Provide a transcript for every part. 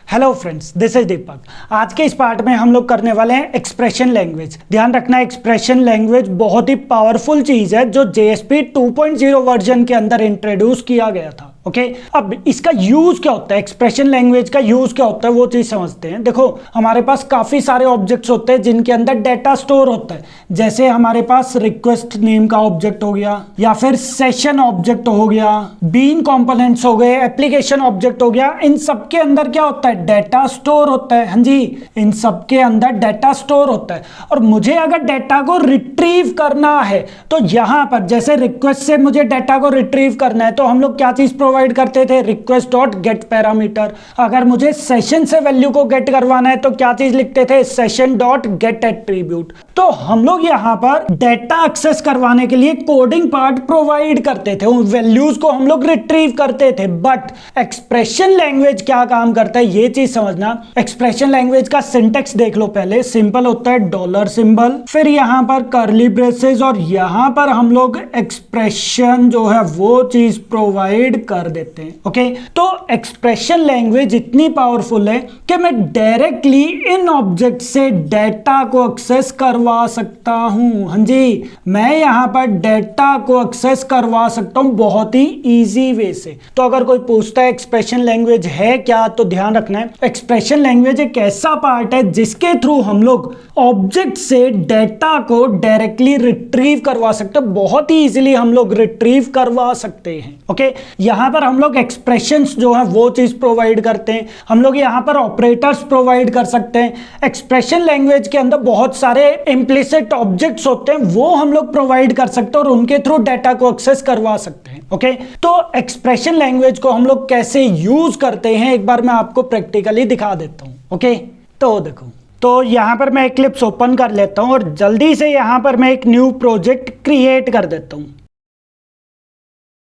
Hello friends, this is दीपक। आज के इस पार्ट में हम लोग करने वाले हैं एक्सप्रेशन लैंग्वेज। ध्यान रखना, एक्सप्रेशन लैंग्वेज बहुत ही पावरफुल चीज है जो JSP 2.0 वर्जन के अंदर इंट्रोड्यूस किया गया था। ओके, अब इसका यूज क्या होता है, एक्सप्रेशन लैंग्वेज का यूज क्या होता है वो चीज समझते हैं। देखो, हमारे पास काफी सारे ऑब्जेक्ट्स होते हैं जिनके अंदर डेटा स्टोर होता है। जैसे हमारे पास रिक्वेस्ट नेम का ऑब्जेक्ट हो गया, या फिर सेशन ऑब्जेक्ट हो गया, बीन कंपोनेंट्स हो गए, एप्लीकेशन ऑब्जेक्ट हो गया। इन सब के अंदर क्या होता है, डेटा स्टोर होता है। हाँ जी, इन सब के अंदर डेटा स्टोर होता है। और मुझे अगर डेटा को रिट्रीव करना है तो यहां पर जैसे रिक्वेस्ट से मुझे डेटा को रिट्रीव करना है तो हम लोग क्या चीज प्रोवाइड करते थे, रिक्वेस्ट डॉट गेट पैरामीटर। अगर मुझे सेशन से वैल्यू को गेट करवाना है तो क्या चीज लिखते थे, सेशन डॉट गेट एट्रीब्यूट। तो हम लोग यहां पर डेटा एक्सेस करवाने के लिए कोडिंग पार्ट प्रोवाइड करते थे, उन वैल्यूज को हम लोग रिट्रीव करते थे। बट एक्सप्रेशन लैंग्वेज क्या काम करता है ये चीज समझना। एक्सप्रेशन लैंग्वेज का सिंटेक्स देख लो। पहले सिंपल होता है डॉलर सिंबल, फिर यहां पर कर्ली ब्रेसेस, और यहां पर हम लोग एक्सप्रेशन जो है वो चीज प्रोवाइड कर देते हैं। ओके, तो एक्सप्रेशन लैंग्वेज इतनी पावरफुल है कि मैं डायरेक्टली इन ऑब्जेक्ट से डेटा को एक्सेस करवा सकता हूं। हाँ जी, मैं यहां पर डेटा को एक्सेस करवा सकता हूं बहुत ही इजी वे से। तो अगर कोई पूछता है एक्सप्रेशन लैंग्वेज है क्या, तो ध्यान रखना है, एक्सप्रेशन लैंग्वेज एक ऐसा पार्ट है जिसके थ्रू हम लोग ऑब्जेक्ट से डेटा को डायरेक्टली रिट्रीव करवा सकते हैं। बहुत ही इजीली हम लोग रिट्रीव करवा सकते हैं। ओके, यहां पर हम लोग एक्सप्रेशंस जो है वो चीज प्रोवाइड करते हैं। हम लोग यहां पर ऑपरेटर्स प्रोवाइड कर सकते हैं। एक्सप्रेशन लैंग्वेज के अंदर बहुत सारे इम्प्लिसिट ऑब्जेक्ट्स होते हैं, वो हम लोग प्रोवाइड कर सकते हैं और उनके थ्रू डेटा को एक्सेस करवा सकते हैं। ओके, तो एक्सप्रेशन लैंग्वेज को हम लोग कैसे यूज करते हैं एक बार मैं आपको प्रैक्टिकली दिखा देता हूं। ओके, तो देखो, तो यहां पर मैं इक्लिप्स ओपन कर लेता हूं और जल्दी से यहां पर मैं एक न्यू प्रोजेक्ट क्रिएट कर देता हूं।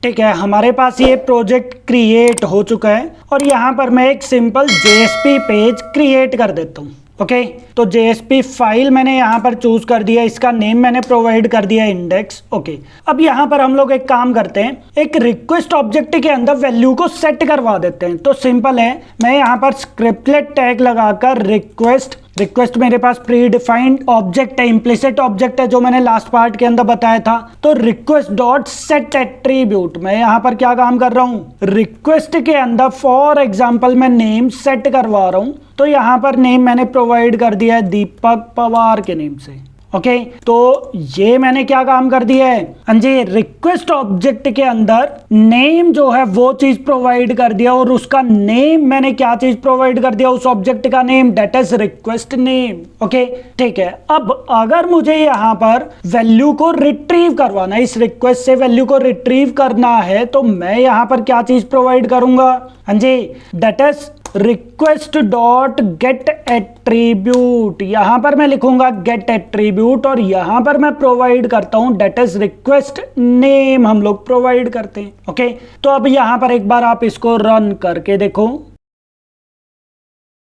ठीक है, हमारे पास ये प्रोजेक्ट क्रिएट हो चुका है और यहाँ पर मैं एक सिंपल JSP पेज क्रिएट कर देता हूँ। ओके, तो JSP फाइल मैंने यहाँ पर चूज कर दिया, इसका नेम मैंने प्रोवाइड कर दिया इंडेक्स। ओके, अब यहाँ पर हम लोग एक काम करते हैं, एक रिक्वेस्ट ऑब्जेक्ट के अंदर वैल्यू को सेट करवा देते हैं। तो सिंपल है, मैं यहाँ पर स्क्रिप्टलेट टैग लगाकर रिक्वेस्ट मेरे पास प्री डिफाइंड ऑब्जेक्ट है, इम्प्लिसिट ऑब्जेक्ट है जो मैंने लास्ट पार्ट के अंदर बताया था। तो रिक्वेस्ट डॉट सेट एट्रीब्यूट, मैं यहाँ पर क्या काम कर रहा हूँ, रिक्वेस्ट के अंदर फॉर एग्जांपल मैं नेम सेट करवा रहा हूँ। तो यहाँ पर नेम मैंने प्रोवाइड कर दिया है दीपक पवार के नेम से। ओके, तो ये मैंने क्या काम कर दिया है, हाँ जी, रिक्वेस्ट ऑब्जेक्ट के अंदर नेम जो है वो चीज प्रोवाइड कर दिया और उसका नेम मैंने क्या चीज प्रोवाइड कर दिया, उस ऑब्जेक्ट का name, that is request name. Okay, ठीक है। अब अगर मुझे यहाँ पर वैल्यू को रिट्रीव करवाना है, इस रिक्वेस्ट से वैल्यू को रिट्रीव करना है, तो मैं यहाँ पर क्या चीज प्रोवाइड करूंगा, हाँ जी, that is request dot get attribute. यहां पर मैं लिखूंगा गेट एट्रीब्यूट और यहां पर मैं प्रोवाइड करता हूं दैट इज रिक्वेस्ट नेम, हम लोग प्रोवाइड करते हैं। ओके, तो अब यहां पर एक बार आप इसको रन करके देखो,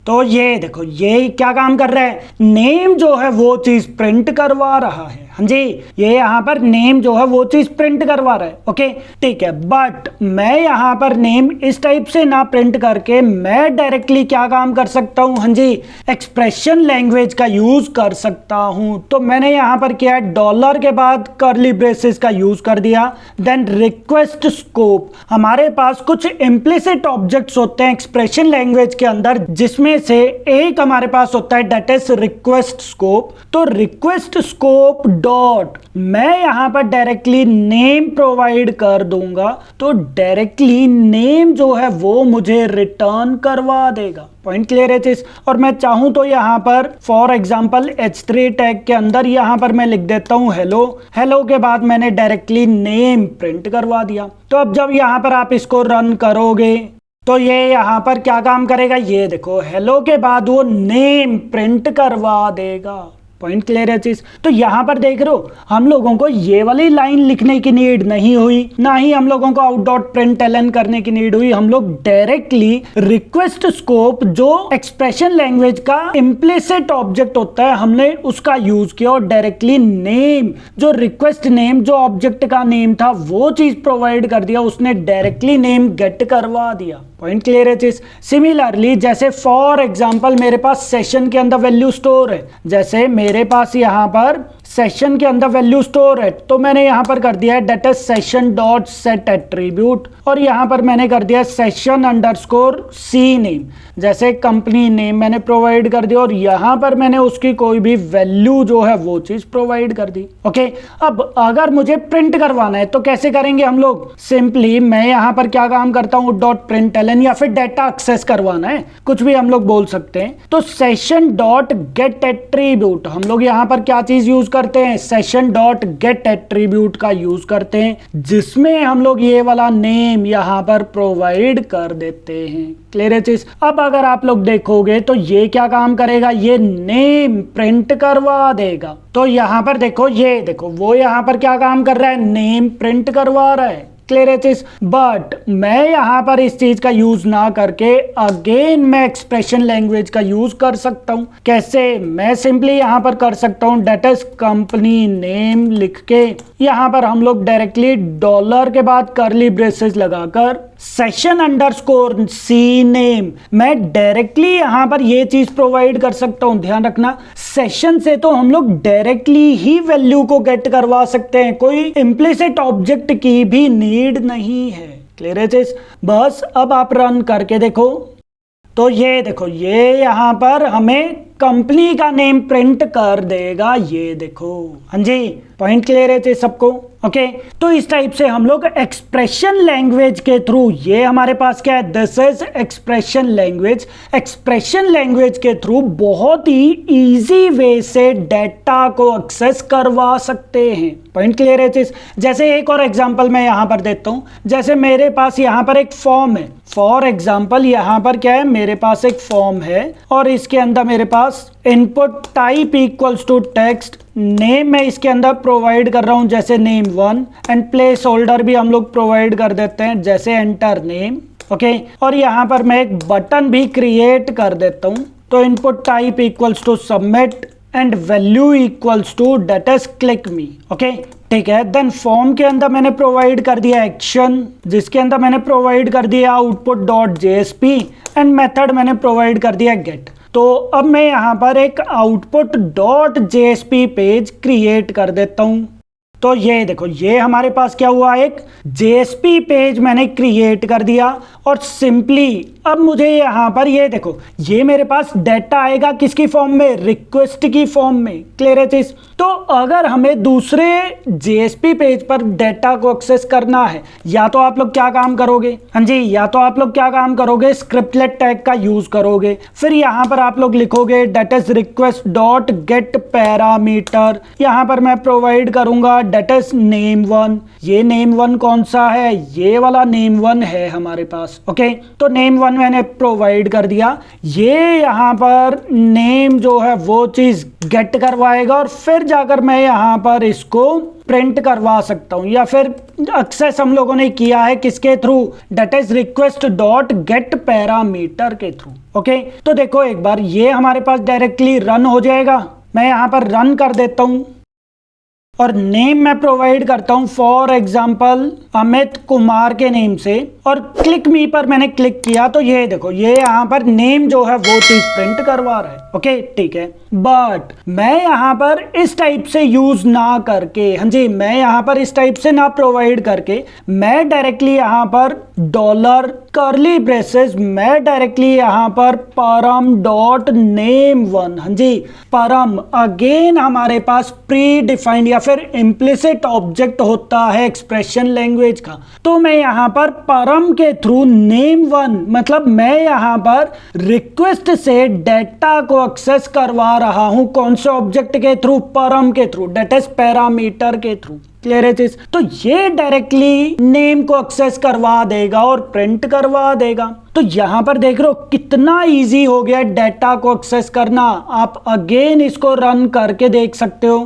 तो ये देखो ये क्या काम कर रहा है, नेम जो है वो चीज प्रिंट करवा रहा है। हाँ जी, ये यहाँ पर नेम जो है वो चीज प्रिंट करवा रहा है। ओके, ठीक है, बट मैं यहाँ पर नेम इस टाइप से ना प्रिंट करके मैं डायरेक्टली क्या काम कर सकता हूँ, हाँ जी, एक्सप्रेशन लैंग्वेज का यूज कर सकता हूँ। तो मैंने यहाँ पर किया डॉलर के बाद कर्ली ब्रेसेस का यूज कर दिया, देन रिक्वेस्ट स्कोप। हमारे पास कुछ इम्प्लिसिट ऑब्जेक्ट्स होते हैं एक्सप्रेशन लैंग्वेज के अंदर, जिसमें से एक हमारे पास होता है दैट इज रिक्वेस्ट स्कोप। तो रिक्वेस्ट स्कोप डॉट मैं यहां पर डायरेक्टली नेम प्रोवाइड कर दूंगा, तो डायरेक्टली नेम जो है वो मुझे रिटर्न करवा देगा। पॉइंट क्लियर है चीज। और मैं चाहूं तो यहां पर फॉर एग्जांपल H3 टैग के अंदर यहां पर मैं लिख देता हूं हेलो। हेलो के बाद मैंने डायरेक्टली नेम प्रिंट करवा दिया। तो अब जब यहां पर आप इसको रन करोगे तो ये यहां पर क्या काम करेगा, ये देखो हेलो के बाद वो नेम प्रिंट करवा देगा। पॉइंट क्लियर है चीज। तो यहाँ पर देख रहे हो हम लोगों को ये वाली लाइन लिखने की नीड नहीं हुई, ना ही हम लोगों को out.println करने की नीड हुई। हम लोग डायरेक्टली रिक्वेस्ट स्कोप जो एक्सप्रेशन लैंग्वेज का इम्प्लिसिट ऑब्जेक्ट होता है हमने उसका यूज किया और डायरेक्टली नेम जो रिक्वेस्ट नेम जो ऑब्जेक्ट का नेम था वो चीज प्रोवाइड कर दिया, उसने डायरेक्टली नेम गेट करवा दिया। पॉइंट क्लियर है चीज। सिमिलरली जैसे फॉर एग्जांपल मेरे पास सेशन के अंदर वैल्यू स्टोर है, जैसे मेरे पास यहाँ पर सेशन के अंदर वैल्यू स्टोर है तो मैंने यहाँ पर कर दिया है that is session dot set attribute और यहाँ पर मैंने कर दिया सेशन अंडरस्कोर सी नेम, जैसे कंपनी नेम मैंने प्रोवाइड कर दिया और यहाँ पर मैंने उसकी कोई भी वैल्यू जो है वो चीज प्रोवाइड कर दी। ओके, अब अगर मुझे प्रिंट करवाना है तो कैसे करेंगे हम लोग? सिंपली मैं यहाँ पर क्या काम करता हूँ .println या फिर डेटा एक्सेस करवाना है, कुछ भी हम लोग बोल सकते हैं, तो सेशन डॉट गेट एट्रीब्यूट हम लोग यहाँ पर क्या चीज यूज करते हैं? सेशन डॉट गेट एट्रीब्यूट का यूज करते हैं जिसमें हम लोग ये वाला नेम यहाँ पर प्रोवाइड कर देते हैं। क्लियर है चीज। अब अगर आप लोग देखोगे तो ये क्या काम करेगा? ये नेम प्रिंट करवा देगा। तो यहाँ पर देखो, ये देखो वो यहाँ पर क्या काम कर रहा है? नेम प्रिंट करवा रहा है। क्लियर है चीज। बट मैं यहाँ पर इस चीज का यूज ना करके अगेन मैं एक्सप्रेशन लैंग्वेज का यूज कर सकता हूँ। कैसे? मैं सिंपली यहाँ पर कर सकता हूँ डेट इज कंपनी नेम लिख के यहाँ पर हम लोग डायरेक्टली डॉलर के बाद कर्ली ब्रेसेस लगाकर सेशन अंडरस्कोर सी नेम मैं डायरेक्टली यहाँ पर ये चीज प्रोवाइड कर सकता हूँ। ध्यान रखना, सेशन से तो हम लोग डायरेक्टली ही वैल्यू को गेट करवा सकते हैं, कोई इम्प्लिसिट ऑब्जेक्ट की भी नीड नहीं है। क्लियर है चीज। बस अब आप रन करके देखो तो ये देखो ये यहाँ पर हमें कंपनी का नेम प्रिंट कर देगा। ये देखो, हाँ जी, पॉइंट क्लियर है चीज सबको। ओके, तो इस टाइप से हम लोग एक्सप्रेशन लैंग्वेज के थ्रू, ये हमारे पास क्या है? This is expression language. Expression language के थ्रू बहुत ही इजी वे से डेटा को एक्सेस करवा सकते हैं। पॉइंट क्लियर है चीज। जैसे एक और एग्जांपल मैं यहाँ पर देता हूँ, जैसे मेरे पास यहाँ पर एक फॉर्म है। फॉर एग्जांपल यहाँ पर क्या है? मेरे पास एक फॉर्म है और इसके अंदर मेरे पास input type equals to text, name मैं इसके अंदर प्रोवाइड कर रहा हूं जैसे नेम 1 एंड प्लेस होल्डर भी हम लोग प्रोवाइड कर देते हैं जैसे एंटर नेम। ओके, और यहाँ पर मैं एक बटन भी क्रिएट कर देता हूं तो input type equals to submit and value equals to that is click me. Okay, ठीक है। देन फॉर्म के अंदर मैंने प्रोवाइड कर दिया एक्शन जिसके अंदर मैंने प्रोवाइड कर दिया output dot JSP and method मैंने प्रोवाइड कर दिया गेट। तो अब मैं यहाँ पर एक output dot JSP page create कर देता हूँ। तो ये देखो ये हमारे पास क्या हुआ? एक जेएसपी पेज मैंने क्रिएट कर दिया और सिंपली अब मुझे यहाँ पर ये देखो ये मेरे पास डेटा आएगा किसकी फॉर्म में? रिक्वेस्ट की फॉर्म में। क्लियर है चीज। तो अगर हमें दूसरे जेएसपी पेज पर डेटा को एक्सेस करना है या तो आप लोग क्या काम करोगे? हाँ जी, या तो आप लोग क्या काम करोगे? स्क्रिप्टलेट टैग का यूज करोगे। फिर यहाँ पर आप लोग लिखोगे that is request dot get parameter, यहाँ पर मैं प्रोवाइड करूंगा डेट इज नेम 1। ये नेम 1 कौन सा है? ये वाला नेम 1 है हमारे पास। ओके, तो नेम 1 मैंने प्रोवाइड कर दिया। ये यहाँ पर नेम जो है वो चीज गेट करवाएगा और फिर जाकर मैं यहाँ पर इसको प्रिंट करवा सकता हूँ या फिर एक्सेस हम लोगों ने किया है किसके through? That is request dot get parameter के थ्रू। ओके, तो देखो एक बार ये हमारे पास डायरेक्टली रन हो जाएगा। मैं यहाँ पर रन कर देता हूँ और नेम मैं प्रोवाइड करता हूं फॉर एग्जांपल अमित कुमार के नेम से और क्लिक मी पर मैंने क्लिक किया तो ये देखो ये यहाँ पर नेम जो है वो चीज प्रिंट करवा रहा है। ओके, ठीक है। बट मैं यहाँ पर इस टाइप से यूज ना करके, हाँ जी, मैं यहाँ पर इस टाइप से ना प्रोवाइड करके मैं डायरेक्टली यहाँ पर डॉलर कर्ली ब्रेसेस मैं डायरेक्टली यहाँ पर परम डॉट नेम 1, हाँ जी, परम अगेन हमारे पास प्री डिफाइंड या फिर इम्प्लिसिट ऑब्जेक्ट होता है एक्सप्रेशन लैंग्वेज का। तो मैं यहाँ पर परम के थ्रू नेम 1 मतलब मैं यहाँ पर रिक्वेस्ट से डेटा को एक्सेस करवा रहा हूं। कौन से ऑब्जेक्ट के थ्रू? परम के थ्रू, डेट इज पैरामीटर के थ्रू। क्लियर है चीज। तो ये डायरेक्टली नेम को एक्सेस करवा देगा और प्रिंट करवा देगा। तो यहां पर देख रहे हो कितना इजी हो गया डाटा को एक्सेस करना। आप अगेन इसको रन करके देख सकते हो।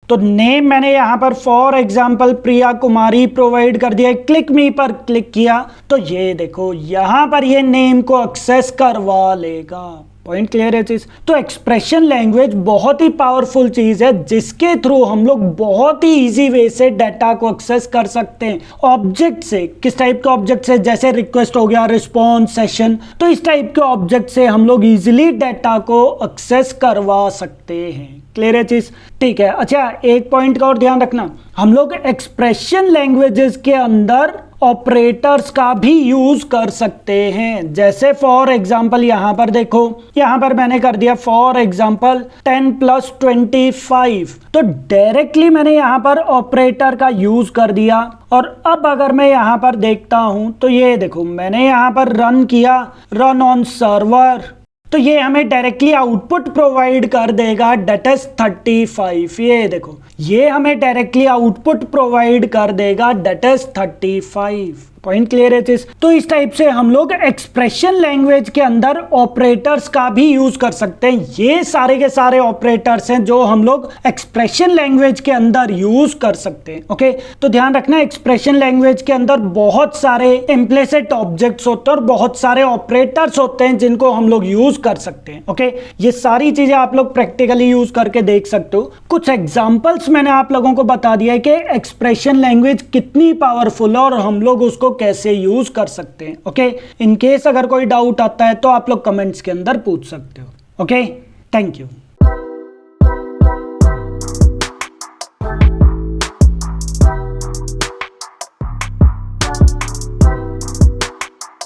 तो नेम मैंने यहां पर for example Priya Kumari provide कर दिया, क्लिक मी पर क्लिक किया तो ये देखो यहां पर ये नेम को एक्सेस करवा लेगा। पॉइंट क्लियर है चीज। तो एक्सप्रेशन लैंग्वेज बहुत ही पावरफुल चीज है जिसके थ्रू हम लोग बहुत ही इजी वे से डाटा को एक्सेस कर सकते हैं। ऑब्जेक्ट से, किस टाइप के ऑब्जेक्ट से, जैसे रिक्वेस्ट हो गया, रिस्पॉन्स, सेशन, तो इस टाइप के ऑब्जेक्ट से हम लोग इजिली डाटा को एक्सेस करवा सकते हैं। क्लियर है चीज, ठीक है। अच्छा, एक पॉइंट का और ध्यान रखना, हम लोग एक्सप्रेशन लैंग्वेजेस के अंदर ऑपरेटर्स का भी यूज कर सकते हैं। जैसे फॉर एग्जांपल यहां पर देखो, यहां पर मैंने कर दिया फॉर एग्जांपल 10 + 25, तो डायरेक्टली मैंने यहां पर ऑपरेटर का यूज कर दिया। और अब अगर मैं यहां पर देखता हूं तो ये देखो मैंने यहां पर रन किया, रन ऑन सर्वर, तो ये हमें डायरेक्टली आउटपुट प्रोवाइड कर देगा दैट इज 35। ये देखो ये हमें डायरेक्टली आउटपुट प्रोवाइड कर देगा दैट इज 35। पॉइंट क्लियर है चीज। तो इस टाइप से हम लोग एक्सप्रेशन लैंग्वेज के अंदर ऑपरेटर्स का भी यूज कर सकते हैं। ये सारे के सारे ऑपरेटर्स हैं जो हम लोग एक्सप्रेशन लैंग्वेज के अंदर यूज कर सकते हैं। ओके, तो ध्यान रखना एक्सप्रेशन लैंग्वेज के अंदर बहुत सारे इम्प्लिसिट ऑब्जेक्ट्स होते हैं और बहुत सारे ऑपरेटर्स होते हैं जिनको हम लोग यूज कर सकते हैं। ओके, ये सारी चीजें आप लोग प्रैक्टिकली यूज करके देख सकते हो। कुछ एग्जाम्पल्स मैंने आप लोगों को बता दिया है कि एक्सप्रेशन लैंग्वेज कितनी पावरफुल है और हम लोग उसको कैसे यूज कर सकते हैं। ओके, इन केस अगर कोई डाउट आता है तो आप लोग कमेंट्स के अंदर पूछ सकते हो। Okay, thank you.